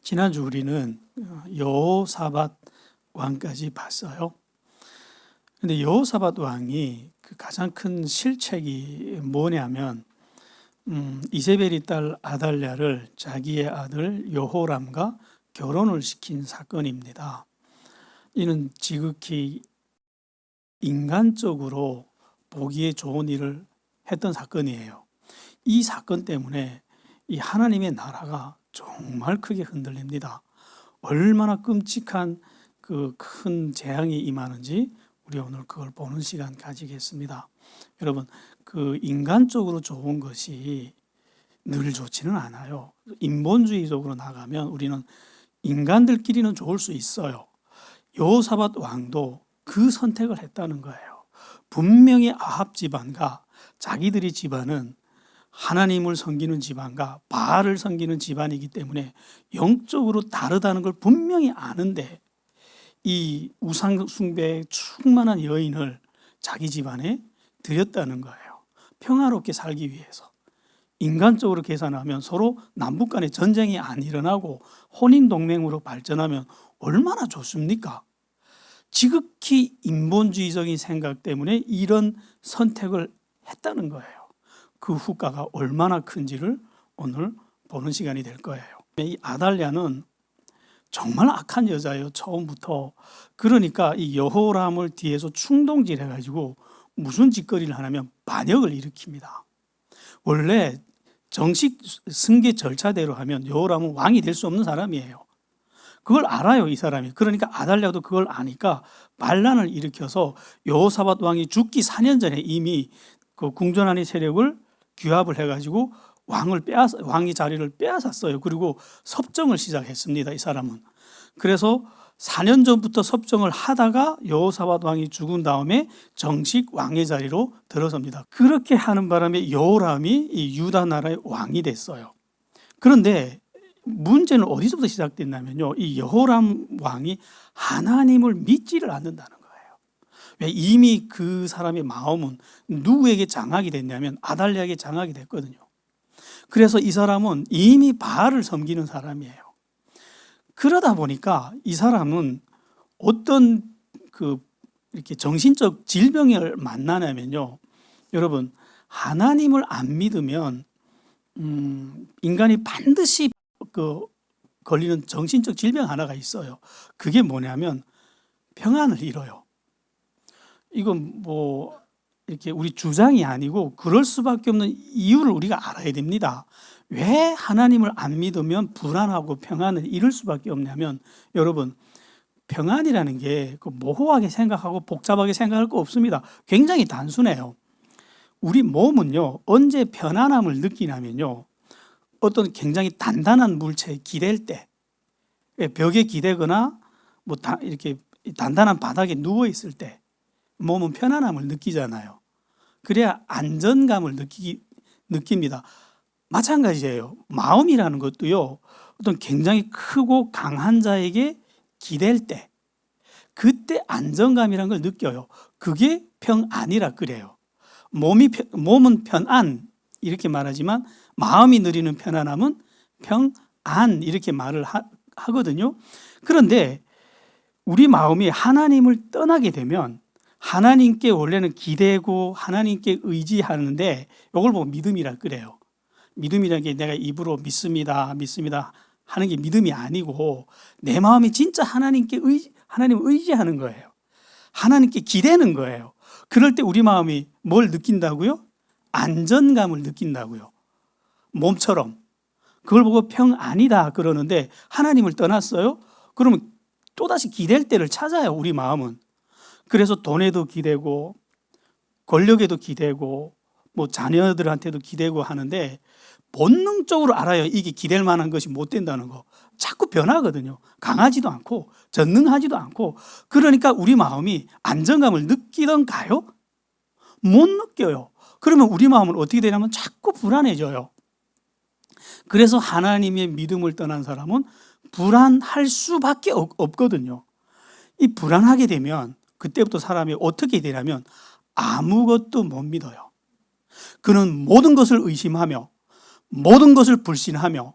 지난주 우리는 여호사밧 왕까지 봤어요. 근데 여호사밧 왕이 그 가장 큰 실책이 뭐냐면 이세벨이 딸 아달랴를 자기의 아들 여호람과 결혼을 시킨 사건입니다. 이는 지극히 인간적으로 보기에 좋은 일을 했던 사건이에요. 이 사건 때문에 이 하나님의 나라가 정말 크게 흔들립니다. 얼마나 끔찍한 그 큰 재앙이 임하는지 우리 오늘 그걸 보는 시간 가지겠습니다. 여러분, 그 인간적으로 좋은 것이 늘 좋지는 않아요. 인본주의적으로 나가면 우리는 인간들끼리는 좋을 수 있어요. 여호사밧 왕도 그 선택을 했다는 거예요. 분명히 아합 집안과 자기들의 집안은 하나님을 섬기는 집안과 바알을 섬기는 집안이기 때문에 영적으로 다르다는 걸 분명히 아는데 이 우상 숭배에 충만한 여인을 자기 집안에 들였다는 거예요. 평화롭게 살기 위해서. 인간적으로 계산하면 서로 남북 간에 전쟁이 안 일어나고 혼인 동맹으로 발전하면 얼마나 좋습니까? 지극히 인본주의적인 생각 때문에 이런 선택을 했다는 거예요. 그 후과가 얼마나 큰지를 오늘 보는 시간이 될 거예요. 이 아달랴는 정말 악한 여자예요. 처음부터. 그러니까 이 여호람을 뒤에서 충동질 해가지고 무슨 짓거리를 하냐면 반역을 일으킵니다. 원래 정식 승계 절차대로 하면 여호람은 왕이 될 수 없는 사람이에요. 그걸 알아요, 이 사람이. 그러니까 아달랴도 그걸 아니까 반란을 일으켜서 여호사밧 왕이 죽기 4년 전에 이미 그 궁전안의 세력을 규합을 해가지고 왕의 자리를 빼앗았어요. 그리고 섭정을 시작했습니다, 이 사람은. 그래서 4년 전부터 섭정을 하다가 여호사밧 왕이 죽은 다음에 정식 왕의 자리로 들어섭니다. 그렇게 하는 바람에 여호람이 이 유다 나라의 왕이 됐어요. 그런데 문제는 어디서부터 시작됐냐면요, 이 여호람 왕이 하나님을 믿지를 않는다는 거예요. 왜? 이미 그 사람의 마음은 누구에게 장악이 됐냐면 아달랴에게 장악이 됐거든요. 그래서 이 사람은 이미 바알을 섬기는 사람이에요. 그러다 보니까 이 사람은 어떤 이렇게 정신적 질병을 만나냐면요, 여러분, 하나님을 안 믿으면 인간이 반드시 걸리는 정신적 질병 하나가 있어요. 그게 뭐냐면 평안을 잃어요. 이건 뭐 이렇게 우리 주장이 아니고 그럴 수밖에 없는 이유를 우리가 알아야 됩니다. 왜 하나님을 안 믿으면 불안하고 평안을 잃을 수밖에 없냐면, 여러분, 평안이라는 게 모호하게 생각하고 복잡하게 생각할 거 없습니다. 굉장히 단순해요. 우리 몸은요, 언제 편안함을 느끼냐면요, 어떤 굉장히 단단한 물체에 기댈 때, 벽에 기대거나 뭐 이렇게 단단한 바닥에 누워 있을 때 몸은 편안함을 느끼잖아요. 그래야 안전감을 느낍니다. 마찬가지예요. 마음이라는 것도요, 어떤 굉장히 크고 강한 자에게 기댈 때, 그때 안정감이라는 걸 느껴요. 그게 평안이라 그래요. 몸은 편안 이렇게 말하지만 마음이 누리는 편안함은 평안 이렇게 말을 하거든요. 그런데 우리 마음이 하나님을 떠나게 되면 하나님께 원래는 기대고 하나님께 의지하는데, 이걸 보고 믿음이라 그래요. 믿음이라는 게 내가 입으로 믿습니다 하는 게 믿음이 아니고 내 마음이 진짜 하나님을 의지하는 거예요. 하나님께 기대는 거예요. 그럴 때 우리 마음이 뭘 느낀다고요? 안전감을 느낀다고요. 몸처럼. 그걸 보고 평안이다 그러는데 하나님을 떠났어요? 그러면 또다시 기댈 때를 찾아요, 우리 마음은. 그래서 돈에도 기대고 권력에도 기대고 뭐 자녀들한테도 기대고 하는데 본능적으로 알아요. 이게 기댈 만한 것이 못 된다는 거. 자꾸 변하거든요. 강하지도 않고 전능하지도 않고. 그러니까 우리 마음이 안정감을 느끼던가요? 못 느껴요. 그러면 우리 마음은 어떻게 되냐면 자꾸 불안해져요. 그래서 하나님의 믿음을 떠난 사람은 불안할 수밖에 없거든요. 이 불안하게 되면 그때부터 사람이 어떻게 되냐면 아무것도 못 믿어요. 그는 모든 것을 의심하며 모든 것을 불신하며,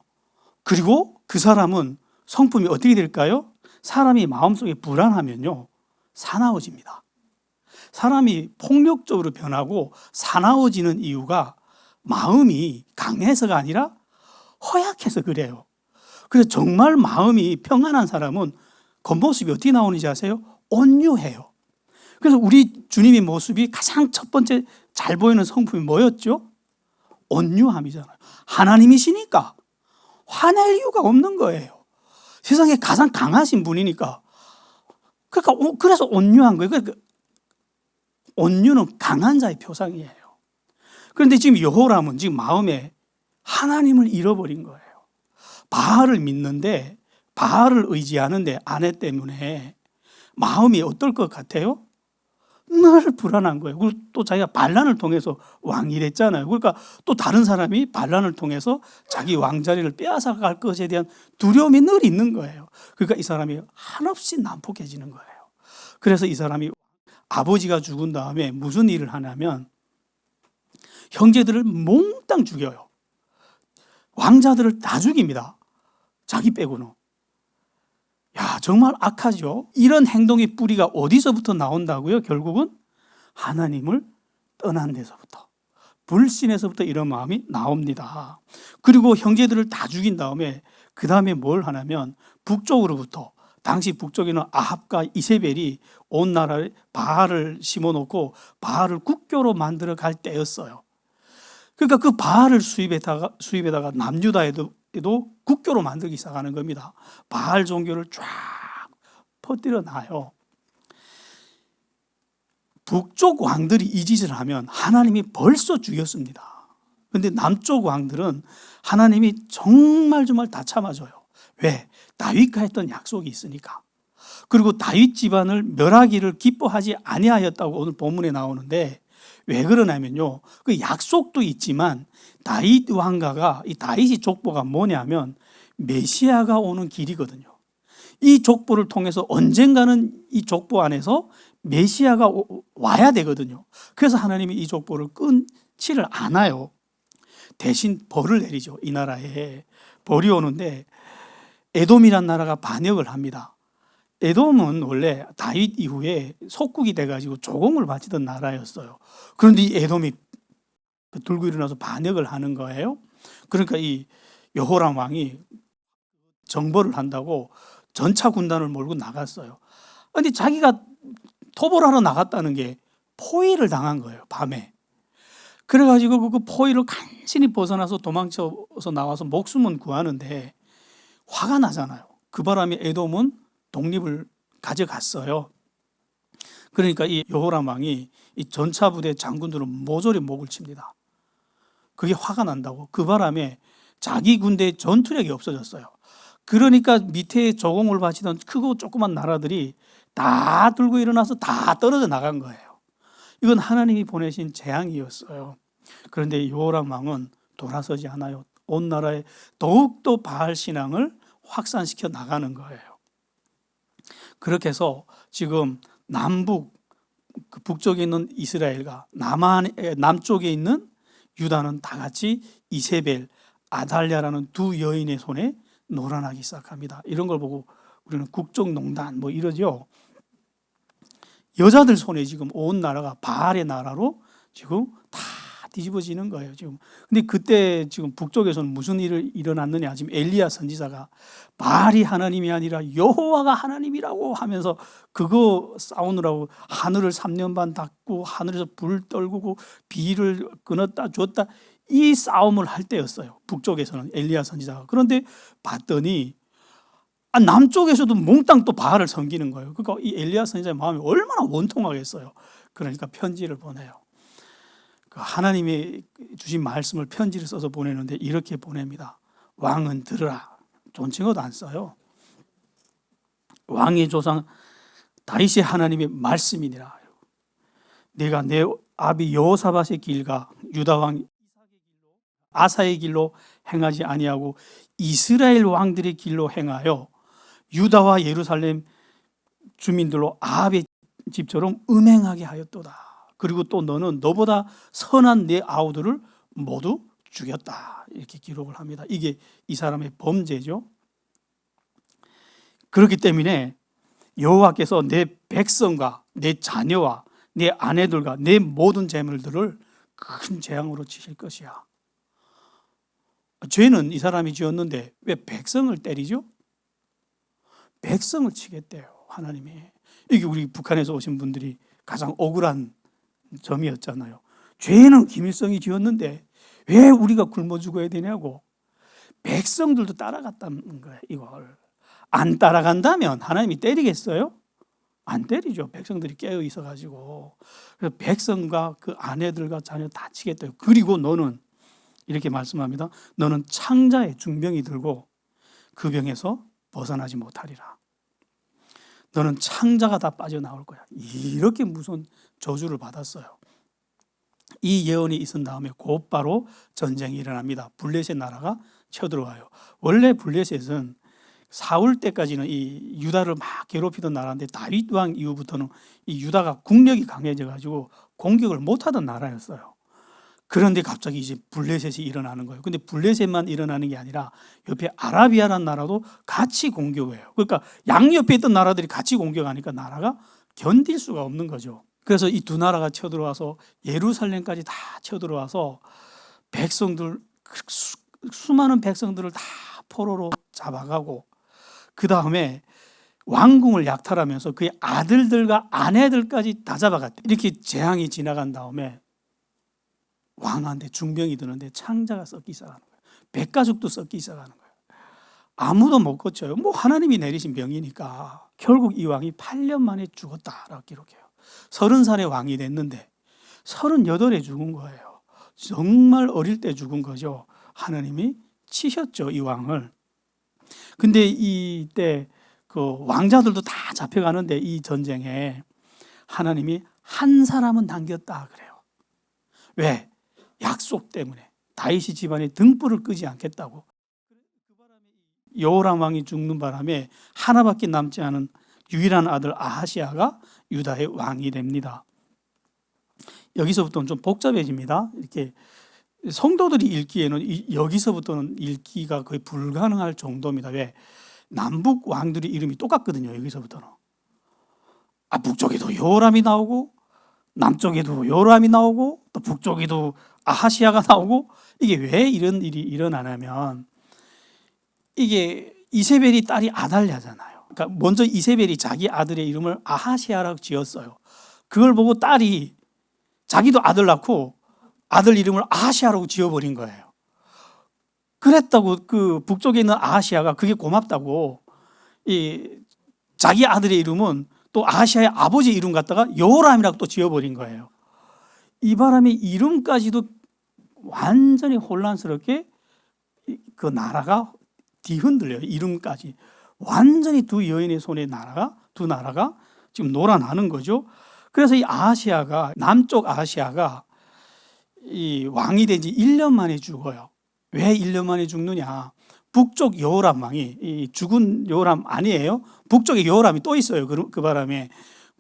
그리고 그 사람은 성품이 어떻게 될까요? 사람이 마음속에 불안하면요, 사나워집니다. 사람이 폭력적으로 변하고 사나워지는 이유가 마음이 강해서가 아니라 허약해서 그래요. 그래서 정말 마음이 평안한 사람은 겉모습이 어떻게 나오는지 아세요? 온유해요. 그래서 우리 주님의 모습이 가장 첫 번째 잘 보이는 성품이 뭐였죠? 온유함이잖아요. 하나님이시니까 화낼 이유가 없는 거예요. 세상에 가장 강하신 분이니까. 그러니까 그래서 온유한 거예요. 그러니까 온유는 강한 자의 표상이에요. 그런데 지금 여호람은 지금 마음에 하나님을 잃어버린 거예요. 바알을 믿는데, 바알을 의지하는데 아내 때문에 마음이 어떨 것 같아요? 늘 불안한 거예요. 그리고 또 자기가 반란을 통해서 왕이 됐잖아요. 그러니까 또 다른 사람이 반란을 통해서 자기 왕자리를 빼앗아갈 것에 대한 두려움이 늘 있는 거예요. 그러니까 이 사람이 한없이 난폭해지는 거예요. 그래서 이 사람이 아버지가 죽은 다음에 무슨 일을 하냐면 형제들을 몽땅 죽여요. 왕자들을 다 죽입니다. 자기 빼고는. 야, 정말 악하죠. 이런 행동의 뿌리가 어디서부터 나온다고요? 결국은 하나님을 떠난 데서부터, 불신에서부터 이런 마음이 나옵니다. 그리고 형제들을 다 죽인 다음에 그 다음에 뭘 하냐면 북쪽으로부터, 당시 북쪽에는 아합과 이세벨이 온 나라에 바알을 심어놓고 바알을 국교로 만들어 갈 때였어요. 그러니까 그 바알을 수입에다가 남유다에도 국교로 만들기 시작하는 겁니다. 바알 종교를 쫙 퍼뜨려 놔요. 북쪽 왕들이 이 짓을 하면 하나님이 벌써 죽였습니다. 그런데 남쪽 왕들은 하나님이 정말 다 참아줘요. 왜? 다윗과 했던 약속이 있으니까. 그리고 다윗 집안을 멸하기를 기뻐하지 아니하였다고 오늘 본문에 나오는데, 왜 그러냐면요, 그 약속도 있지만 다윗 왕가가, 이 다윗이 족보가 뭐냐면 메시아가 오는 길이거든요. 이 족보를 통해서 언젠가는 이 족보 안에서 메시아가 와야 되거든요. 그래서 하나님이 이 족보를 끊지를 않아요. 대신 벌을 내리죠. 이 나라에 벌이 오는데 에돔이란 나라가 반역을 합니다. 에돔은 원래 다윗 이후에 속국이 돼가지고 조공을 바치던 나라였어요. 그런데 이 에돔이 들고 일어나서 반역을 하는 거예요. 그러니까 이 여호람 왕이 정벌을 한다고 전차 군단을 몰고 나갔어요. 그런데 자기가 토벌하러 나갔다는 게 포위를 당한 거예요, 밤에. 그래가지고 그 포위를 간신히 벗어나서 도망쳐서 나와서 목숨은 구하는데 화가 나잖아요. 그 바람에 에돔은 독립을 가져갔어요. 그러니까 이 여호람 왕이 이 전차 부대 장군들은 모조리 목을 칩니다. 그게 화가 난다고. 그 바람에 자기 군대의 전투력이 없어졌어요. 그러니까 밑에 조공을 바치던 크고 조그만 나라들이 다 들고 일어나서 다 떨어져 나간 거예요. 이건 하나님이 보내신 재앙이었어요. 그런데 여호람 왕은 돌아서지 않아요. 온 나라에 더욱더 바알 신앙을 확산시켜 나가는 거예요. 그렇게 해서 지금 그 북쪽에 있는 이스라엘과 남쪽에 있는 유다는 다 같이 이세벨, 아달랴라는 두 여인의 손에 놀아나기 시작합니다. 이런 걸 보고 우리는 국정농단 이러죠. 여자들 손에 지금 온 나라가 바알의 나라로 지금 다 뒤집어지는 거예요, 지금. 근데 그때 지금 북쪽에서는 무슨 일이 일어났느냐. 지금 엘리야 선지자가 바알이 하나님이 아니라 여호와가 하나님이라고 하면서 그거 싸우느라고 하늘을 3년 반 닫고 하늘에서 불 떨구고 비를 끊었다 줬다, 이 싸움을 할 때였어요, 북쪽에서는 엘리야 선지자가. 그런데 봤더니 남쪽에서도 몽땅 또 바알을 섬기는 거예요. 그러니까 이 엘리야 선지자의 마음이 얼마나 원통하겠어요. 그러니까 편지를 보내요. 하나님이 주신 말씀을 편지를 써서 보내는데 이렇게 보냅니다. 왕은 들으라. 존칭어도 안 써요. 왕의 조상 다윗의 하나님의 말씀이니라. 내가 내 아비 여호사밧의 길과 유다 왕 아사의 길로 행하지 아니하고 이스라엘 왕들의 길로 행하여 유다와 예루살렘 주민들로 아합의 집처럼 음행하게 하였도다. 그리고 또 너는 너보다 선한 내 아우들을 모두 죽였다. 이렇게 기록을 합니다. 이게 이 사람의 범죄죠. 그렇기 때문에 여호와께서 내 백성과 내 자녀와 내 아내들과 내 모든 재물들을 큰 재앙으로 치실 것이야. 죄는 이 사람이 지었는데 왜 백성을 때리죠? 백성을 치겠대요, 하나님이. 이게 우리 북한에서 오신 분들이 가장 억울한 점이었잖아요. 죄는 김일성이 지었는데 왜 우리가 굶어 죽어야 되냐고. 백성들도 따라갔다는 거예요, 이걸. 안 따라간다면 하나님이 때리겠어요? 안 때리죠. 백성들이 깨어 있어가지고. 그래서 백성과 그 아내들과 자녀 다 치겠대요. 그리고 너는 이렇게 말씀합니다. 너는 창자의 중병이 들고 그 병에서 벗어나지 못하리라. 너는 창자가 다 빠져나올 거야. 이렇게 무서운 저주를 받았어요. 이 예언이 있은 다음에 곧바로 전쟁이 일어납니다. 블레셋 나라가 쳐들어와요. 원래 블레셋은 사울 때까지는 이 유다를 막 괴롭히던 나라인데 다윗 왕 이후부터는 이 유다가 국력이 강해져 가지고 공격을 못하던 나라였어요. 그런데 갑자기 이제 블레셋이 일어나는 거예요. 근데 블레셋만 일어나는 게 아니라 옆에 아라비아라는 나라도 같이 공격해요. 그러니까 양옆에 있던 나라들이 같이 공격하니까 나라가 견딜 수가 없는 거죠. 그래서 이 두 나라가 쳐들어와서 예루살렘까지 다 쳐들어와서 백성들, 수많은 백성들을 다 포로로 잡아가고, 그 다음에 왕궁을 약탈하면서 그의 아들들과 아내들까지 다 잡아갔대. 이렇게 재앙이 지나간 다음에 왕한테 중병이 드는데 창자가 썩기 시작하는 거예요. 백가죽도 썩기 시작하는 거예요. 아무도 못 고쳐요. 뭐 하나님이 내리신 병이니까. 결국 이 왕이 8년 만에 죽었다라고 기록해요. 30살에 왕이 됐는데 38에 죽은 거예요. 정말 어릴 때 죽은 거죠. 하나님이 치셨죠, 이 왕을. 근데 이때 그 왕자들도 다 잡혀가는데 이 전쟁에 하나님이 한 사람은 당겼다 그래요. 왜? 약속 때문에. 다윗이 집안에 등불을 끄지 않겠다고. 여호람 왕이 죽는 바람에 하나밖에 남지 않은 유일한 아들 아하시아가 유다의 왕이 됩니다. 여기서부터는 좀 복잡해집니다. 이렇게 성도들이 읽기에는 여기서부터는 읽기가 거의 불가능할 정도입니다. 왜? 남북 왕들의 이름이 똑같거든요. 여기서부터는. 북쪽에도 여호람이 나오고 남쪽에도 여호람이 나오고 또 북쪽에도 아하시아가 나오고, 이게 왜 이런 일이 일어나냐면, 이게 이세벨이 딸이 아달랴잖아요. 그러니까 먼저 이세벨이 자기 아들의 이름을 아하시아라고 지었어요. 그걸 보고 딸이 자기도 아들 낳고 아들 이름을 아하시아라고 지어버린 거예요. 그랬다고 그 북쪽에 있는 아하시아가 그게 고맙다고 이 자기 아들의 이름은 또 아하시아의 아버지 이름 갖다가 여호람이라고 또 지어버린 거예요. 이 바람에 이름까지도 완전히 혼란스럽게 그 나라가 뒤흔들려요. 이름까지 완전히 두 여인의 손에 두 나라가 지금 놀아나는 거죠. 그래서 이 아하시아가, 남쪽 아하시아가 이 왕이 된 지 1년 만에 죽어요. 왜 1년 만에 죽느냐? 북쪽 여호람 왕이, 이 죽은 여호람 아니에요. 북쪽에 여호람이 또 있어요. 그 바람에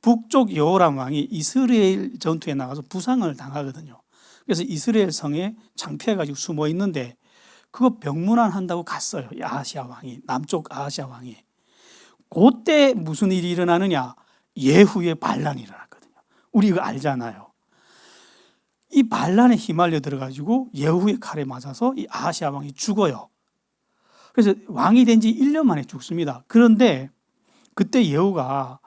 북쪽 여호람 왕이 이스라엘 전투에 나가서 부상을 당하거든요. 그래서 이스라엘 성에 창피해가지고 숨어 있는데 그거 병문안한다고 갔어요. 이 아하시아 왕이, 남쪽 아하시아 왕이. 그때 무슨 일이 일어나느냐? 예후의 반란이 일어났거든요. 우리 이거 알잖아요. 이 반란에 휘말려 들어가지고 예후의 칼에 맞아서 이 아하시아 왕이 죽어요. 그래서 왕이 된 지 1년 만에 죽습니다. 그런데 그때 예후가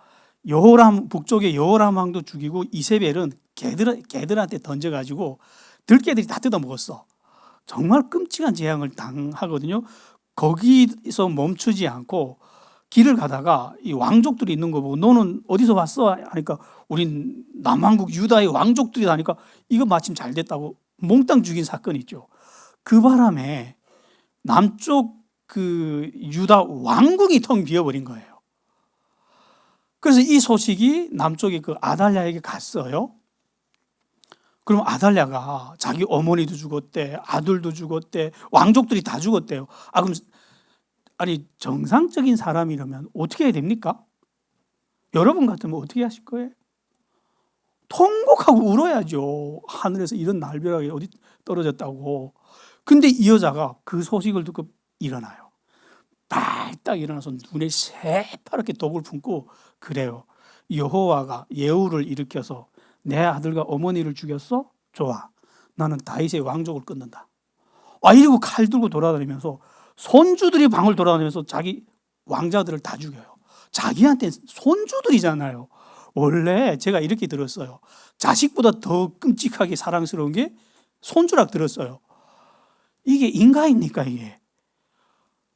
북쪽의 여호람 왕도 죽이고 이세벨은 개들한테 던져가지고 들개들이 다 뜯어먹었어. 정말 끔찍한 재앙을 당하거든요. 거기서 멈추지 않고 길을 가다가 이 왕족들이 있는 거 보고 너는 어디서 왔어? 하니까 우린 남왕국 유다의 왕족들이 하니까 이거 마침 잘 됐다고 몽땅 죽인 사건이 있죠. 그 바람에 남쪽 그 유다 왕궁이 텅 비어버린 거예요. 그래서 이 소식이 남쪽의 그 아달랴에게 갔어요. 그럼 아달랴가 자기 어머니도 죽었대, 아들도 죽었대, 왕족들이 다 죽었대요. 그럼 정상적인 사람이라면 어떻게 해야 됩니까? 여러분 같으면 어떻게 하실 거예요? 통곡하고 울어야죠. 하늘에서 이런 날벼락이 어디 떨어졌다고. 근데 이 여자가 그 소식을 듣고 일어나요. 뚝딱 일어나서 눈에 새파랗게 독을 품고 그래요. 여호와가 예후를 일으켜서 내 아들과 어머니를 죽였어? 좋아. 나는 다윗의 왕족을 끊는다. 이러고 칼 들고 돌아다니면서 손주들이 방을 돌아다니면서 자기 왕자들을 다 죽여요. 자기한테 손주들이잖아요. 원래 제가 이렇게 들었어요. 자식보다 더 끔찍하게 사랑스러운 게 손주락 들었어요. 이게 인가입니까 이게?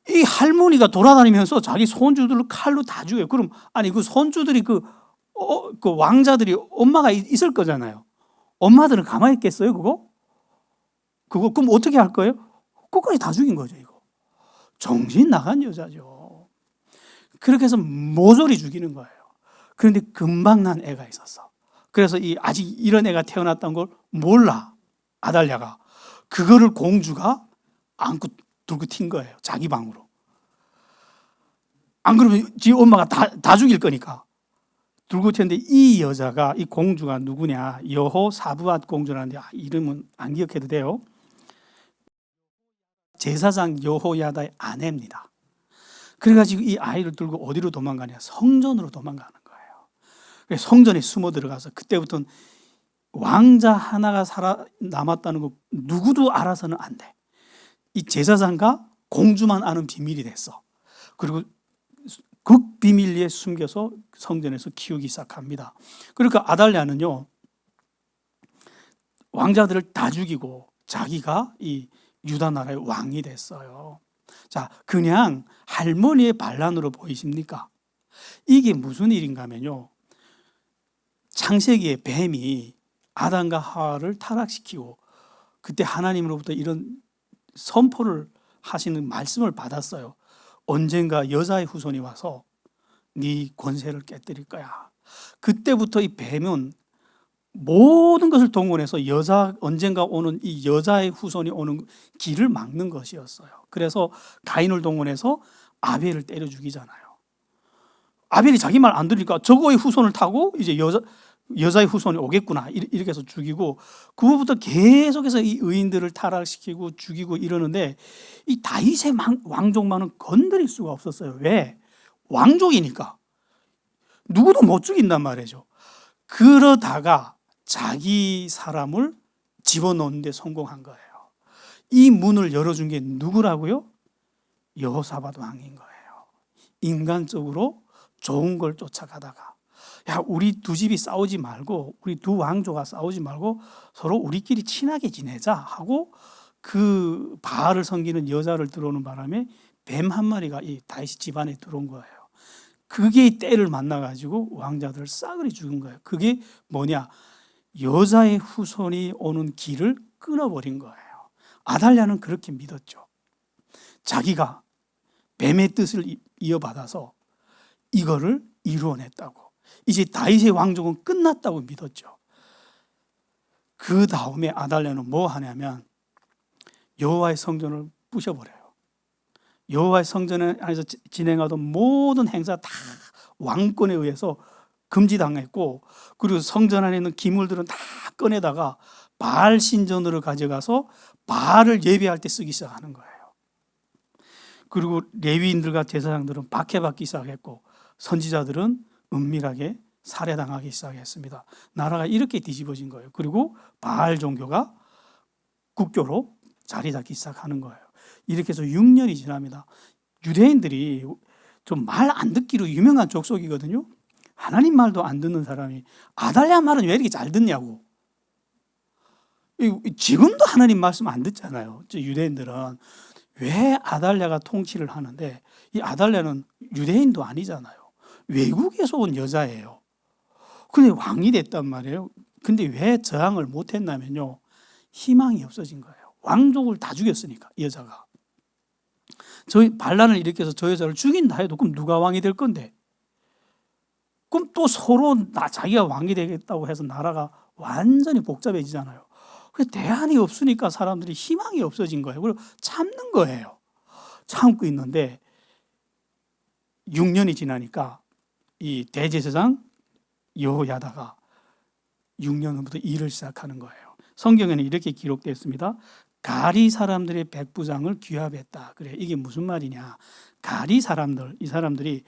이 할머니가 돌아다니면서 자기 손주들을 칼로 다 죽여요. 그럼 아니 그 손주들이 그 왕자들이 엄마가 있을 거잖아요. 엄마들은 가만히 있겠어요 그거? 그럼 어떻게 할 거예요? 끝까지 다 죽인 거죠 이거. 정신 나간 여자죠. 그렇게 해서 모조리 죽이는 거예요. 그런데 금방 난 애가 있었어. 그래서 아직 이런 애가 태어났다는 걸 몰라 아달랴가. 그거를 공주가 안고 들고 튄 거예요. 자기 방으로. 안 그러면 지 엄마가 다 죽일 거니까. 들고 튀었는데 이 여자가 이 공주가 누구냐? 여호사부앗 공주라는데 이름은 안 기억해도 돼요. 제사장 여호야다의 아내입니다. 그래가지고 이 아이를 들고 어디로 도망가냐? 성전으로 도망가는 거예요. 성전에 숨어 들어가서 그때부터는 왕자 하나가 살아남았다는 거 누구도 알아서는 안 돼. 이 제사장과 공주만 아는 비밀이 됐어. 그리고 극비밀리에 숨겨서 성전에서 키우기 시작합니다. 그러니까 아달랴는요 왕자들을 다 죽이고 자기가 이 유다 나라의 왕이 됐어요. 자, 그냥 할머니의 반란으로 보이십니까? 이게 무슨 일인가 하면요 창세기에 뱀이 아담과 하와를 타락시키고 그때 하나님으로부터 이런 선포를 하시는 말씀을 받았어요. 언젠가 여자의 후손이 와서 네 권세를 깨뜨릴 거야. 그때부터 이 뱀은 모든 것을 동원해서 언젠가 오는 이 여자의 후손이 오는 길을 막는 것이었어요. 그래서 가인을 동원해서 아벨을 때려 죽이잖아요. 아벨이 자기 말 안 들으니까 저거의 후손을 타고 이제 여자의 후손이 오겠구나 이렇게 해서 죽이고 그 후부터 계속해서 이 의인들을 타락시키고 죽이고 이러는데 이 다윗의 왕족만은 건드릴 수가 없었어요. 왜? 왕족이니까 누구도 못 죽인단 말이죠. 그러다가 자기 사람을 집어넣는 데 성공한 거예요. 이 문을 열어준 게 누구라고요? 여호사밧 왕인 거예요. 인간적으로 좋은 걸 쫓아가다가 야 우리 두 집이 싸우지 말고 우리 두 왕조가 싸우지 말고 서로 우리끼리 친하게 지내자 하고 그 바알을 섬기는 여자를 들어오는 바람에 뱀 한 마리가 이 다윗 집안에 들어온 거예요. 그게 때를 만나가지고 왕자들을 싸그리 죽은 거예요. 그게 뭐냐? 여자의 후손이 오는 길을 끊어버린 거예요. 아달랴는 그렇게 믿었죠. 자기가 뱀의 뜻을 이어받아서 이거를 이루어냈다고. 이제 다윗의 왕족은 끝났다고 믿었죠. 그 다음에 아달랴는 뭐 하냐면 여호와의 성전을 부셔버려요. 여호와의 성전 안에서 진행하던 모든 행사 다 왕권에 의해서 금지당했고 그리고 성전 안에 있는 기물들은 다 꺼내다가 바알 신전으로 가져가서 바알을 예배할 때 쓰기 시작하는 거예요. 그리고 레위인들과 제사장들은 박해받기 시작했고 선지자들은 은밀하게 살해당하기 시작했습니다. 나라가 이렇게 뒤집어진 거예요. 그리고 바알 종교가 국교로 자리 잡기 시작하는 거예요. 이렇게 해서 6년이 지납니다. 유대인들이 좀 말 안 듣기로 유명한 족속이거든요. 하나님 말도 안 듣는 사람이 아달랴 말은 왜 이렇게 잘 듣냐고. 지금도 하나님 말씀 안 듣잖아요. 유대인들은. 왜 아달랴가 통치를 하는데 이 아달랴는 유대인도 아니잖아요. 외국에서 온 여자예요. 근데 왕이 됐단 말이에요. 근데 왜 저항을 못했냐면요. 희망이 없어진 거예요. 왕족을 다 죽였으니까 이 여자가. 저희 반란을 일으켜서 저 여자를 죽인다 해도 그럼 누가 왕이 될 건데? 그럼 또 서로 자기가 왕이 되겠다고 해서 나라가 완전히 복잡해지잖아요. 그래서 대안이 없으니까 사람들이 희망이 없어진 거예요. 그리고 참는 거예요. 참고 있는데 6년이 지나니까 이 대제사장 여호야다가 6년 후부터 일을 시작하는 거예요. 성경에는 이렇게 기록되어 있습니다. 가리 사람들의 백부장을 귀합했다. 그래, 이게 무슨 말이냐? 가리 사람들, 이 사람들이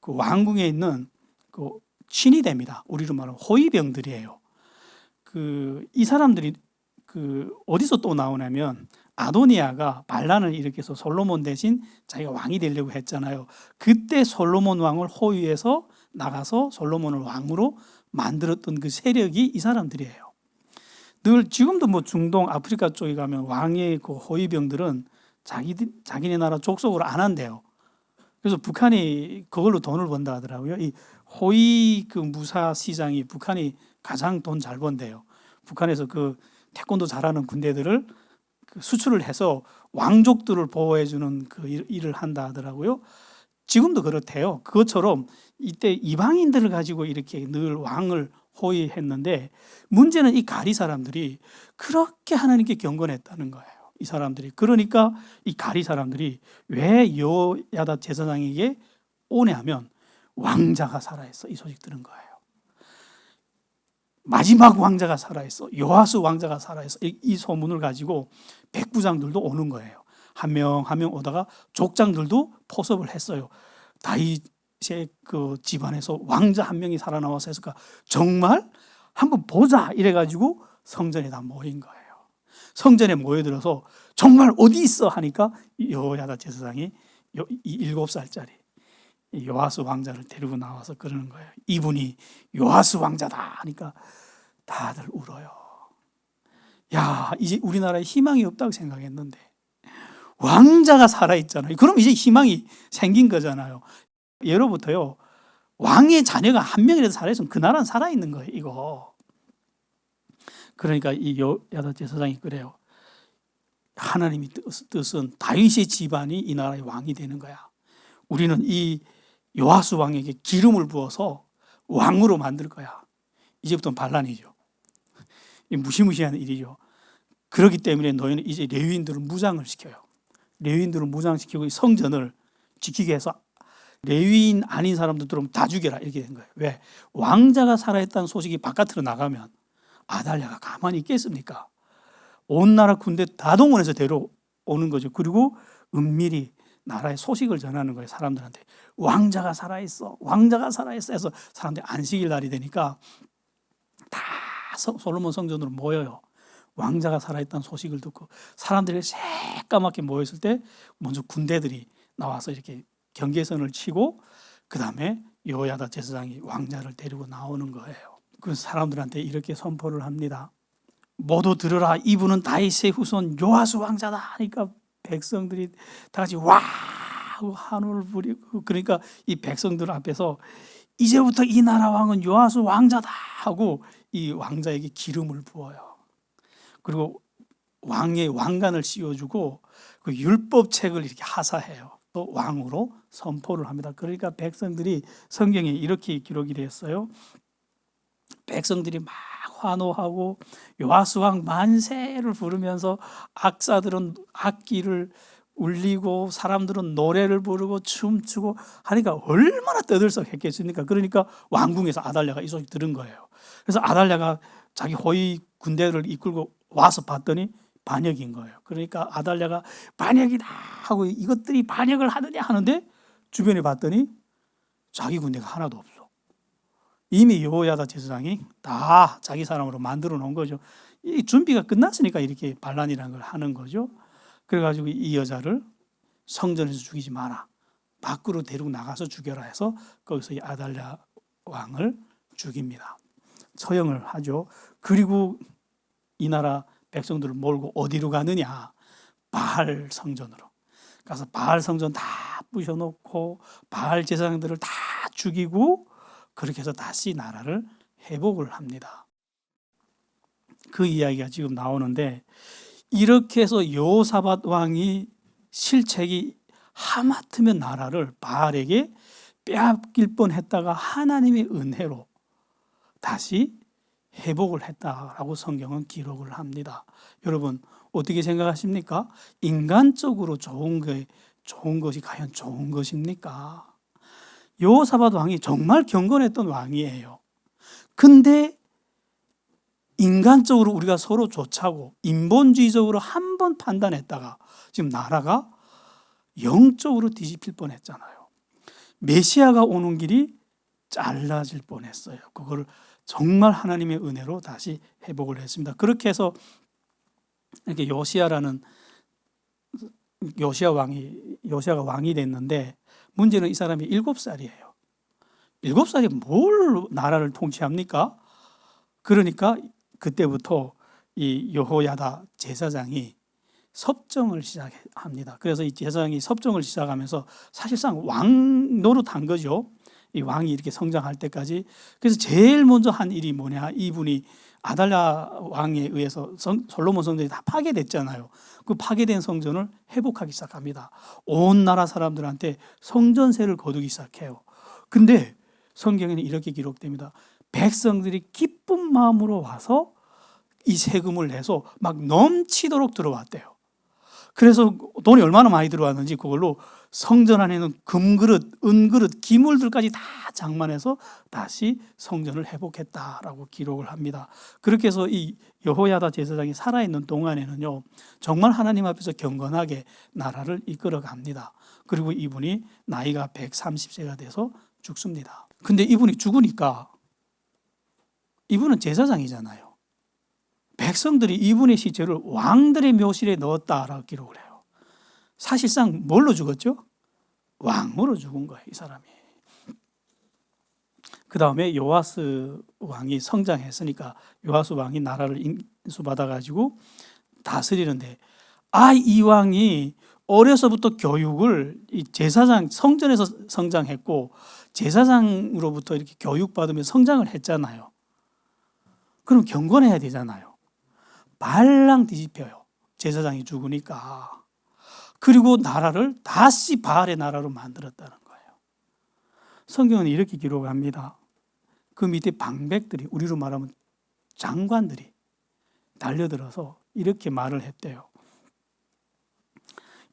그 왕궁에 있는 그 신이 됩니다. 우리로 말하면 호위병들이에요. 이 사람들이 어디서 또 나오냐면 아도니아가 반란을 일으켜서 솔로몬 대신 자기가 왕이 되려고 했잖아요. 그때 솔로몬 왕을 호위해서 나가서 솔로몬을 왕으로 만들었던 그 세력이 이 사람들이에요. 늘 지금도 뭐 중동 아프리카 쪽에 가면 왕의 그 호위병들은 자기네 나라 족속으로 안 한대요. 그래서 북한이 그걸로 돈을 번다 하더라고요. 이 호위 그 무사 시장이 북한이 가장 돈 잘 번대요. 북한에서 그 태권도 잘하는 군대들을 수출을 해서 왕족들을 보호해주는 그 일을 한다 하더라고요. 지금도 그렇대요. 그것처럼 이때 이방인들을 가지고 이렇게 늘 왕을 호위했는데 문제는 이 가리 사람들이 그렇게 하나님께 경건했다는 거예요. 이 사람들이. 그러니까 이 가리 사람들이 왜 여호야다 제사장에게 오냐면 왕자가 살아있어. 이 소식 들은 거예요. 마지막 왕자가 살아있어. 요아스 왕자가 살아있어. 이 소문을 가지고 백부장들도 오는 거예요. 한 명 한 명 오다가 족장들도 포섭을 했어요. 다윗의 그 집안에서 왕자 한 명이 살아나와서 했을까? 정말 한번 보자 이래가지고 성전에 다 모인 거예요. 성전에 모여들어서 정말 어디 있어 하니까 여호야다 제사장이 7살짜리 요아스 왕자를 데리고 나와서 그러는 거예요. 이분이 요아스 왕자다 하니까 다들 울어요. 야, 이제 우리나라에 희망이 없다고 생각했는데 왕자가 살아있잖아요. 그럼 이제 희망이 생긴 거잖아요. 예로부터요, 왕의 자녀가 한 명이라도 살아있으면 그 나라는 살아있는 거예요, 이거. 그러니까 이 여호야다 제사장이 그래요. 하나님의 뜻은 다윗의 집안이 이 나라의 왕이 되는 거야. 우리는 이 요아스 왕에게 기름을 부어서 왕으로 만들 거야. 이제부터는 반란이죠. 무시무시한 일이죠. 그렇기 때문에 너희는 이제 레위인들을 무장을 시켜요. 레위인들을 무장시키고 성전을 지키게 해서 레위인 아닌 사람들 들어오면 다 죽여라 이렇게 된 거예요. 왜? 왕자가 살아있다는 소식이 바깥으로 나가면 아달랴가 가만히 있겠습니까? 온 나라 군대 다 동원해서 데려오는 거죠. 그리고 은밀히 나라의 소식을 전하는 거예요. 사람들한테. 왕자가 살아있어. 왕자가 살아있어 해서 사람들이 안식일 날이 되니까 다 솔로몬 성전으로 모여요. 왕자가 살아있다는 소식을 듣고 사람들이 새까맣게 모였을 때 먼저 군대들이 나와서 이렇게 경계선을 치고 그 다음에 여호야다 제사장이 왕자를 데리고 나오는 거예요. 그 사람들한테 이렇게 선포를 합니다. 모두 들으라. 이분은 다윗의 후손 요아스 왕자다 하니까 백성들이 다 같이 와 하고 한호를 부리고, 그러니까 이 백성들 앞에서 이제부터 이 나라 왕은 요아스 왕자다 하고 이 왕자에게 기름을 부어요. 그리고 왕의 왕관을 씌워주고 그 율법책을 이렇게 하사해요. 또 왕으로 선포를 합니다. 그러니까 백성들이 성경에 이렇게 기록이 됐어요. 백성들이 막 환호하고 요아스 왕 만세를 부르면서 악사들은 악기를 울리고 사람들은 노래를 부르고 춤추고 하니까 얼마나 떠들썩했겠습니까? 그러니까 왕궁에서 아달랴가 이 소식 들은 거예요. 그래서 아달랴가 자기 호위 군대를 이끌고 와서 봤더니 반역인 거예요. 그러니까 아달랴가 반역이다 하고 이것들이 반역을 하느냐 하는데 주변에 봤더니 자기 군대가 하나도 없어. 이미 여호야다 제사장이 다 자기 사람으로 만들어 놓은 거죠. 이 준비가 끝났으니까 이렇게 반란이라는 걸 하는 거죠. 그래가지고 이 여자를 성전에서 죽이지 마라. 밖으로 데리고 나가서 죽여라 해서 거기서 이 아달랴 왕을 죽입니다. 처형을 하죠. 그리고 이 나라 백성들을 몰고 어디로 가느냐? 바알 성전으로 가서 바알 성전 다 부셔놓고 바알 제사장들을 다 죽이고 그렇게 해서 다시 나라를 회복을 합니다. 그 이야기가 지금 나오는데 이렇게 해서 여호사밧 왕이 실책이 하마터면 나라를 바알에게 빼앗길 뻔했다가 하나님의 은혜로 다시 회복을 했다라고 성경은 기록을 합니다. 여러분 어떻게 생각하십니까? 인간적으로 좋은 것이 과연 좋은 것입니까? 여호사밧 왕이 정말 경건했던 왕이에요. 근데 인간적으로 우리가 서로 좋자고 인본주의적으로 한 번 판단했다가 지금 나라가 영적으로 뒤집힐 뻔했잖아요. 메시아가 오는 길이 잘라질 뻔했어요. 그걸 정말 하나님의 은혜로 다시 회복을 했습니다. 그렇게 해서 이렇게 요시아가 왕이 됐는데, 문제는 이 사람이 7살이에요. 7살이 뭘 나라를 통치합니까? 그러니까 그때부터 이 여호야다 제사장이 섭정을 시작합니다. 그래서 이 제사장이 섭정을 시작하면서 사실상 왕 노릇한 거죠. 이 왕이 이렇게 성장할 때까지. 그래서 제일 먼저 한 일이 뭐냐? 이분이 아달랴 왕에 의해서 솔로몬 성전이 다 파괴됐잖아요. 그 파괴된 성전을 회복하기 시작합니다. 온 나라 사람들한테 성전세를 거두기 시작해요. 근데 성경에는 이렇게 기록됩니다. 백성들이 기쁜 마음으로 와서 이 세금을 내서 막 넘치도록 들어왔대요. 그래서 돈이 얼마나 많이 들어왔는지 그걸로 성전 안에는 금그릇, 은그릇, 기물들까지 다 장만해서 다시 성전을 회복했다라고 기록을 합니다. 그렇게 해서 이 여호야다 제사장이 살아있는 동안에는요, 정말 하나님 앞에서 경건하게 나라를 이끌어 갑니다. 그리고 이분이 나이가 130세가 돼서 죽습니다. 근데 이분이 죽으니까 이분은 제사장이잖아요. 백성들이 이분의 시체를 왕들의 묘실에 넣었다라고 기록을 해요. 사실상 뭘로 죽었죠? 왕으로 죽은 거예요, 이 사람이. 그 다음에 요아스 왕이 성장했으니까 요아스 왕이 나라를 인수받아가지고 다스리는데, 이 왕이 어려서부터 교육을 이 제사장, 성전에서 성장했고 제사장으로부터 이렇게 교육받으면서 성장을 했잖아요. 그럼 경건해야 되잖아요. 발랑 뒤집혀요. 제사장이 죽으니까. 그리고 나라를 다시 바알의 나라로 만들었다는 거예요. 성경은 이렇게 기록합니다. 그 밑에 방백들이, 우리로 말하면 장관들이 달려들어서 이렇게 말을 했대요.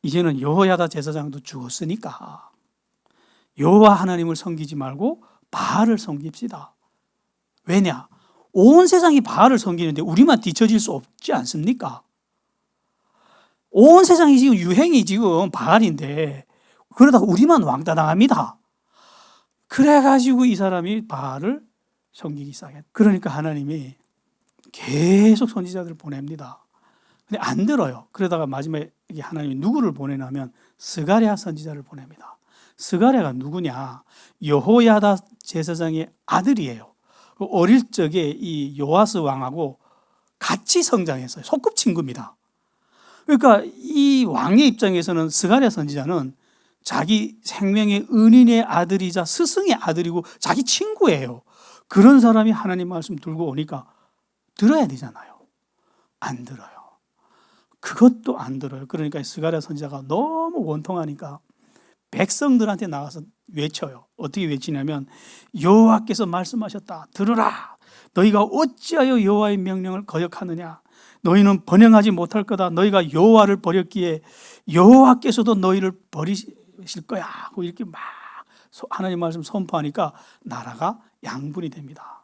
이제는 여호야다 제사장도 죽었으니까 여호와 하나님을 섬기지 말고 바알을 섬깁시다. 왜냐? 온 세상이 바알을 섬기는데 우리만 뒤처질 수 없지 않습니까? 온 세상이 지금 유행이 지금 바알인데 그러다가 우리만 왕따 당합니다. 그래가지고 이 사람이 바알을 섬기기 시작했다. 그러니까 하나님이 계속 선지자들을 보냅니다. 근데 안 들어요. 그러다가 마지막에 하나님이 누구를 보내냐면 스가랴 선지자를 보냅니다. 스가랴가 누구냐? 여호야다 제사장의 아들이에요. 어릴 적에 이 요아스 왕하고 같이 성장했어요. 소꿉친구입니다. 그러니까 이 왕의 입장에서는 스가랴 선지자는 자기 생명의 은인의 아들이자 스승의 아들이고 자기 친구예요. 그런 사람이 하나님 말씀 들고 오니까 들어야 되잖아요. 안 들어요. 그것도 안 들어요. 그러니까 스가랴 선지자가 너무 원통하니까 백성들한테 나가서 외쳐요. 어떻게 외치냐면 여호와께서 말씀하셨다. 들으라. 너희가 어찌하여 여호와의 명령을 거역하느냐. 너희는 번영하지 못할 거다. 너희가 여호와를 버렸기에 여호와께서도 너희를 버리실 거야. 이렇게 막 하나님 말씀 선포하니까 나라가 양분이 됩니다.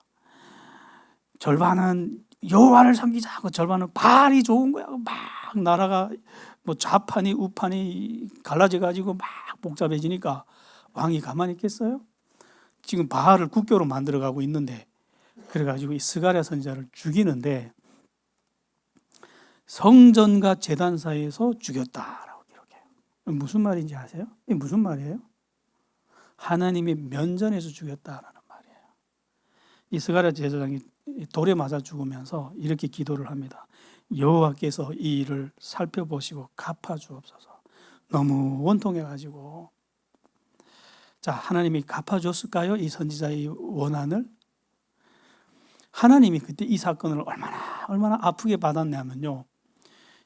절반은 여호와를 섬기자 하고 절반은 바알이 좋은 거야. 막 나라가 뭐 좌판이 우판이 갈라져 가지고 막 복잡해지니까 왕이 가만히 있겠어요? 지금 바알을 국교로 만들어 가고 있는데, 그래가지고 이 스가랴 선지자를 죽이는데 성전과 제단 사이에서 죽였다라고 기록해요. 무슨 말인지 아세요? 이게 무슨 말이에요? 하나님의 면전에서 죽였다라는 말이에요. 이 스가랴 제사장이 돌에 맞아 죽으면서 이렇게 기도를 합니다. 여호와께서 이 일을 살펴보시고 갚아주옵소서. 너무 원통해가지고. 자, 하나님이 갚아줬을까요? 이 선지자의 원한을? 하나님이 그때 이 사건을 얼마나 아프게 받았냐면요.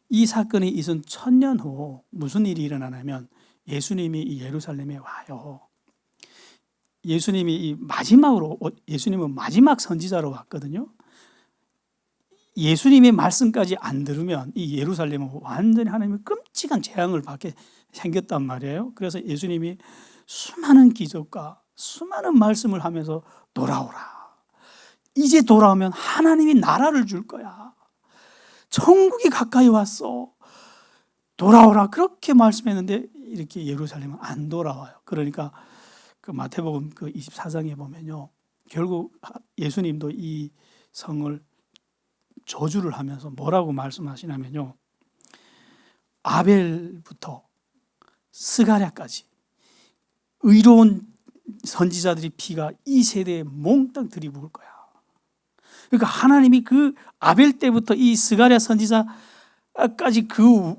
이 사건이 있은 1000년 후 무슨 일이 일어나냐면 예수님이 이 예루살렘에 와요. 예수님은 마지막 선지자로 왔거든요. 예수님의 말씀까지 안 들으면 이 예루살렘은 완전히 하나님의 끔찍한 재앙을 받게 생겼단 말이에요. 그래서 예수님이 수많은 기적과 수많은 말씀을 하면서 돌아오라. 이제 돌아오면 하나님이 나라를 줄 거야. 천국이 가까이 왔어. 돌아오라. 그렇게 말씀했는데 이렇게 예루살렘은 안 돌아와요. 그러니까 그 마태복음 그 24장에 보면요. 결국 예수님도 이 성을 저주를 하면서 뭐라고 말씀하시냐면요. 아벨부터 스가랴까지 의로운 선지자들이 피가 이 세대에 몽땅 들이부을 거야. 그러니까 하나님이 그 아벨 때부터 이 스가랴 선지자까지 그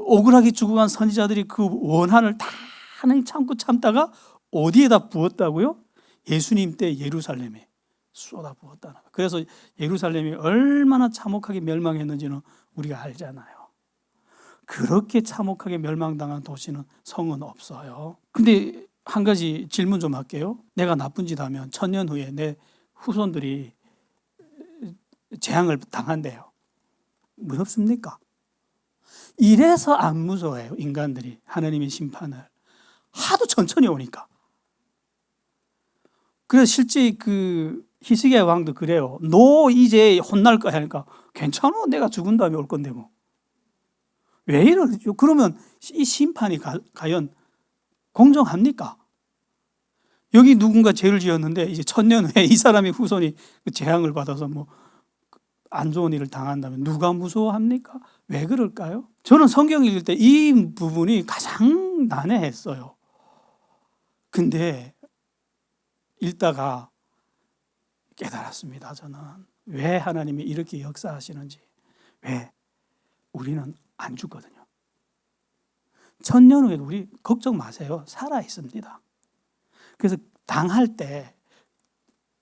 억울하게 죽어간 선지자들이 그 원한을 다 하나님 참다가 어디에다 부었다고요? 예수님 때 예루살렘에 쏟아 부었다는 거예요. 그래서 예루살렘이 얼마나 참혹하게 멸망했는지는 우리가 알잖아요. 그렇게 참혹하게 멸망당한 도시는 성은 없어요. 근데 한 가지 질문 좀 할게요. 내가 나쁜 짓 하면 1000년 후에 내 후손들이 재앙을 당한대요. 무섭습니까? 이래서 안 무서워해요. 인간들이 하나님의 심판을. 하도 천천히 오니까. 그래서 실제 그 히스기야 왕도 그래요. 너 이제 혼날 거야 하니까 괜찮아. 내가 죽은 다음에 올 건데 뭐. 왜 이러죠? 그러면 이 심판이 과연 공정합니까? 여기 누군가 죄를 지었는데 이제 1000년 후에 이 사람의 후손이 재앙을 받아서 뭐 안 좋은 일을 당한다면 누가 무서워합니까? 왜 그럴까요? 저는 성경 읽을 때 이 부분이 가장 난해했어요. 근데 읽다가 깨달았습니다. 저는 왜 하나님이 이렇게 역사하시는지. 왜? 우리는 안 죽거든요. 1000년 후에도 우리 걱정 마세요. 살아 있습니다. 그래서 당할 때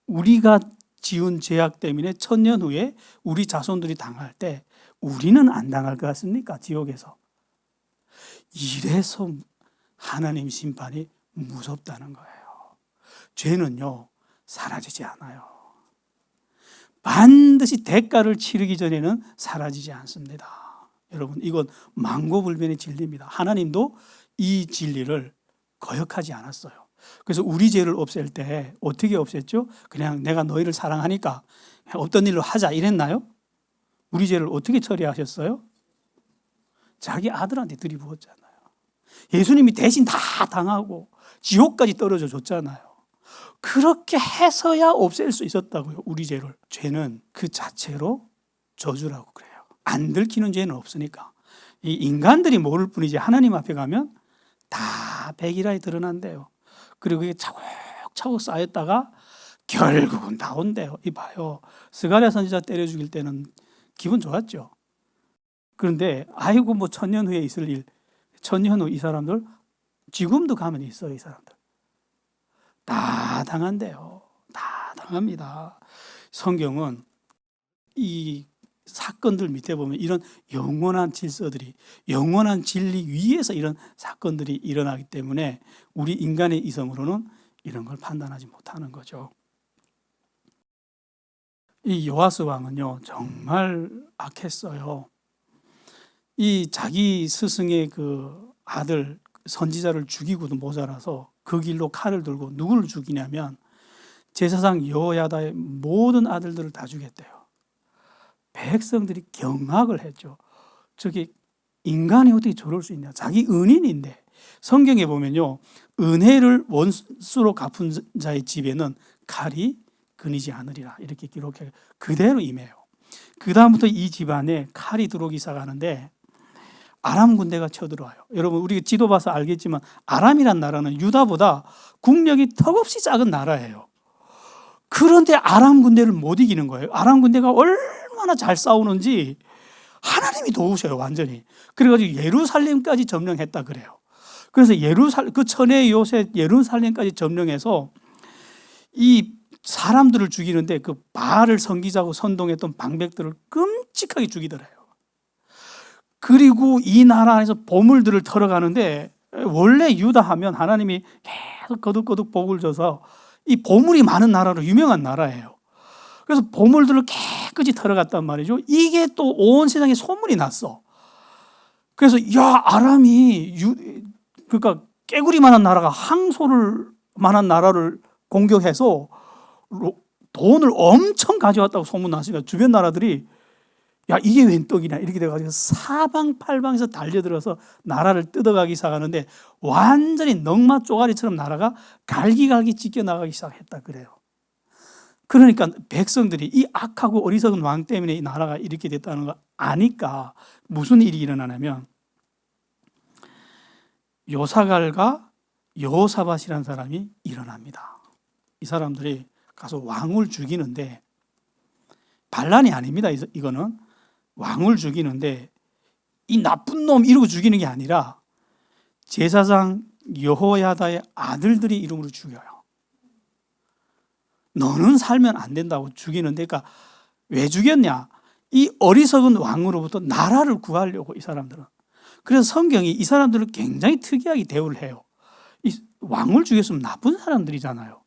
우리가 지은 죄악 때문에 1000년 후에 우리 자손들이 당할 때 우리는 안 당할 것 같습니까? 지옥에서. 이래서 하나님 심판이 무섭다는 거예요. 죄는요 사라지지 않아요. 반드시 대가를 치르기 전에는 사라지지 않습니다. 여러분, 이건 만고불변의 진리입니다. 하나님도 이 진리를 거역하지 않았어요. 그래서 우리 죄를 없앨 때 어떻게 없앴죠? 그냥 내가 너희를 사랑하니까 없던 일로 하자 이랬나요? 우리 죄를 어떻게 처리하셨어요? 자기 아들한테 들이부었잖아요. 예수님이 대신 다 당하고 지옥까지 떨어져 줬잖아요. 그렇게 해서야 없앨 수 있었다고요. 우리 죄를. 죄는 그 자체로 저주라고 그래요. 안 들키는 죄는 없으니까. 이 인간들이 모를 뿐이지 하나님 앞에 가면 다 백일하에 드러난대요. 그리고 이게 차곡차곡 쌓였다가 결국은 나온대요. 이봐요. 스가랴 선지자 때려 죽일 때는 기분 좋았죠. 그런데 아이고 뭐 1000년 후에 있을 일, 1000년 후 이 사람들 지금도 가면 있어요. 이 사람들 다 당한대요. 다 당합니다. 성경은 이 사건들 밑에 보면 이런 영원한 질서들이, 영원한 진리 위에서 이런 사건들이 일어나기 때문에 우리 인간의 이성으로는 이런 걸 판단하지 못하는 거죠. 이 요아스 왕은요 정말 악했어요. 이 자기 스승의 그 아들 선지자를 죽이고도 모자라서 그 길로 칼을 들고 누구를 죽이냐면 제사장 여호야다의 모든 아들들을 다 죽였대요. 백성들이 경악을 했죠. 저게 인간이 어떻게 저럴 수 있냐. 자기 은인인데. 성경에 보면요 은혜를 원수로 갚은 자의 집에는 칼이 끊이지 않으리라 이렇게 기록해 그대로 임해요. 그 다음부터 이 집안에 칼이 들어오기 시작하는데 아람 군대가 쳐들어와요. 여러분 우리가 지도 봐서 알겠지만 아람이란 나라는 유다보다 국력이 턱없이 작은 나라예요. 그런데 아람 군대를 못 이기는 거예요. 아람 군대가 얼마나 잘 싸우는지 하나님이 도우셔요. 완전히. 그래가지고 예루살렘까지 점령했다 그래요. 그래서 그 천의 요새 예루살렘까지 점령해서 이 사람들을 죽이는데 그 바알을 섬기자고 선동했던 방백들을 끔찍하게 죽이더래요. 그리고 이 나라 안에서 보물들을 털어가는데 원래 유다 하면 하나님이 계속 거듭거듭 복을 줘서 이 보물이 많은 나라로 유명한 나라예요. 그래서 보물들을 깨끗이 털어갔단 말이죠. 이게 또 온 세상에 소문이 났어. 그래서 야 아람이 그러니까 깨구리만한 나라가 항소를 만한 나라를 공격해서 돈을 엄청 가져왔다고 소문났으니까 주변 나라들이 야 이게 웬 떡이냐 이렇게 돼가지고 사방팔방에서 달려들어서 나라를 뜯어가기 시작하는데 완전히 넝마 쪼가리처럼 나라가 갈기갈기 찢겨나가기 시작했다 그래요. 그러니까 백성들이 이 악하고 어리석은 왕 때문에 이 나라가 이렇게 됐다는 걸 아니까 무슨 일이 일어나냐면 요사갈과 여호사밧이라는 사람이 일어납니다. 이 사람들이 가서 왕을 죽이는데 반란이 아닙니다. 이거는 왕을 죽이는데 이 나쁜 놈 이러고 죽이는 게 아니라 제사장 여호야다의 아들들이 이름으로 죽여요. 너는 살면 안 된다고 죽이는데 그러니까 왜 죽였냐? 이 어리석은 왕으로부터 나라를 구하려고 이 사람들은. 그래서 성경이 이 사람들을 굉장히 특이하게 대우를 해요. 이 왕을 죽였으면 나쁜 사람들이잖아요.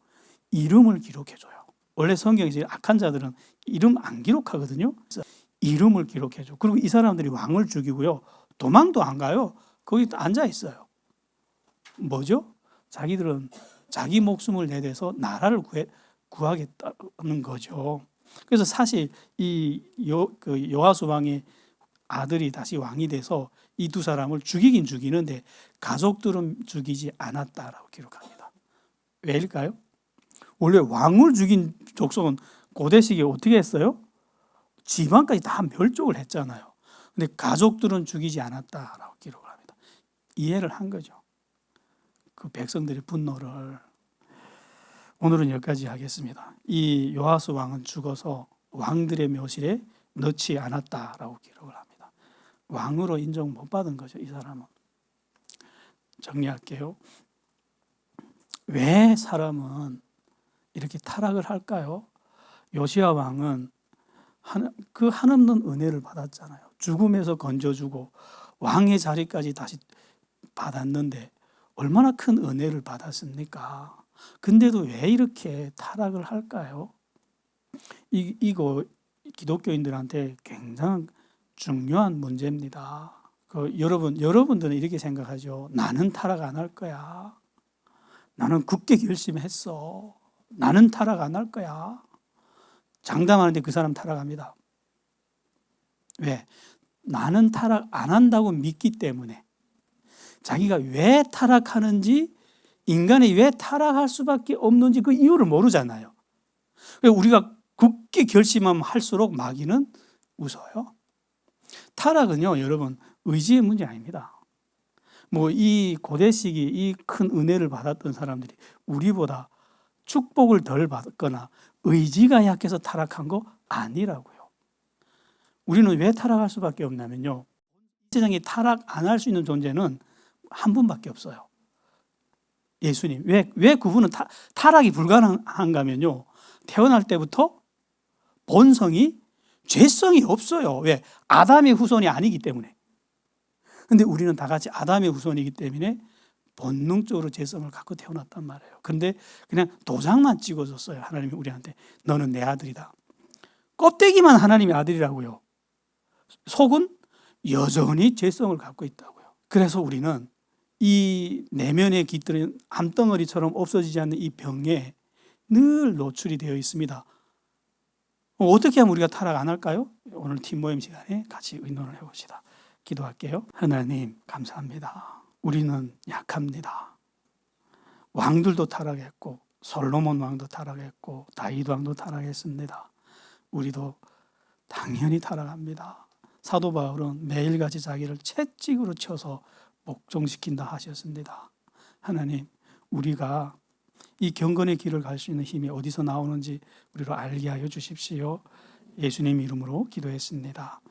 이름을 기록해줘요. 원래 성경에서 악한 자들은 이름 안 기록하거든요. 이름을 기록해줘. 그리고 이 사람들이 왕을 죽이고요. 도망도 안 가요. 거기 앉아 있어요. 뭐죠? 자기들은 자기 목숨을 내대서 나라를 구하겠다는 거죠. 그래서 사실 이 요아스 왕의 아들이 다시 왕이 돼서 이 두 사람을 죽이긴 죽이는데 가족들은 죽이지 않았다라고 기록합니다. 왜일까요? 원래 왕을 죽인 족속은 고대 시기에 어떻게 했어요? 집안까지 다 멸족을 했잖아요. 근데 가족들은 죽이지 않았다라고 기록을 합니다. 이해를 한 거죠. 그 백성들의 분노를. 오늘은 여기까지 하겠습니다. 이 요아스 왕은 죽어서 왕들의 묘실에 넣지 않았다라고 기록을 합니다. 왕으로 인정 못 받은 거죠, 이 사람은. 정리할게요. 왜 사람은 이렇게 타락을 할까요? 요시야 왕은 그 한없는 은혜를 받았잖아요. 죽음에서 건져주고 왕의 자리까지 다시 받았는데 얼마나 큰 은혜를 받았습니까? 근데도 왜 이렇게 타락을 할까요? 이거 기독교인들한테 굉장히 중요한 문제입니다. 여러분들은 이렇게 생각하죠. 나는 타락 안 할 거야. 나는 굳게 결심했어. 나는 타락 안 할 거야. 장담하는데 그 사람 타락합니다. 왜? 나는 타락 안 한다고 믿기 때문에. 자기가 왜 타락하는지, 인간이 왜 타락할 수밖에 없는지 그 이유를 모르잖아요. 우리가 굳게 결심하면 할수록 마귀는 웃어요. 타락은요, 여러분, 의지의 문제 아닙니다. 이 고대 시기 이 큰 은혜를 받았던 사람들이 우리보다 축복을 덜 받거나 의지가 약해서 타락한 거 아니라고요. 우리는 왜 타락할 수밖에 없냐면요. 세상에 타락 안 할 수 있는 존재는 한 분밖에 없어요. 예수님. 왜 그분은 타락이 불가능한가면요. 태어날 때부터 본성이 죄성이 없어요. 왜? 아담의 후손이 아니기 때문에. 근데 우리는 다 같이 아담의 후손이기 때문에 본능적으로 죄성을 갖고 태어났단 말이에요. 근데 그냥 도장만 찍어줬어요. 하나님이 우리한테. 너는 내 아들이다. 껍데기만 하나님의 아들이라고요. 속은 여전히 죄성을 갖고 있다고요. 그래서 우리는 이 내면에 깃들은 암덩어리처럼 없어지지 않는 이 병에 늘 노출이 되어 있습니다. 어떻게 하면 우리가 타락 안 할까요? 오늘 팀 모임 시간에 같이 의논을 해봅시다. 기도할게요. 하나님 감사합니다. 우리는 약합니다. 왕들도 타락했고 솔로몬 왕도 타락했고 다윗 왕도 타락했습니다. 우리도 당연히 타락합니다. 사도 바울은 매일같이 자기를 채찍으로 쳐서 복종시킨다 하셨습니다. 하나님, 우리가 이 경건의 길을 갈 수 있는 힘이 어디서 나오는지 우리로 알게 하여 주십시오. 예수님 이름으로 기도했습니다.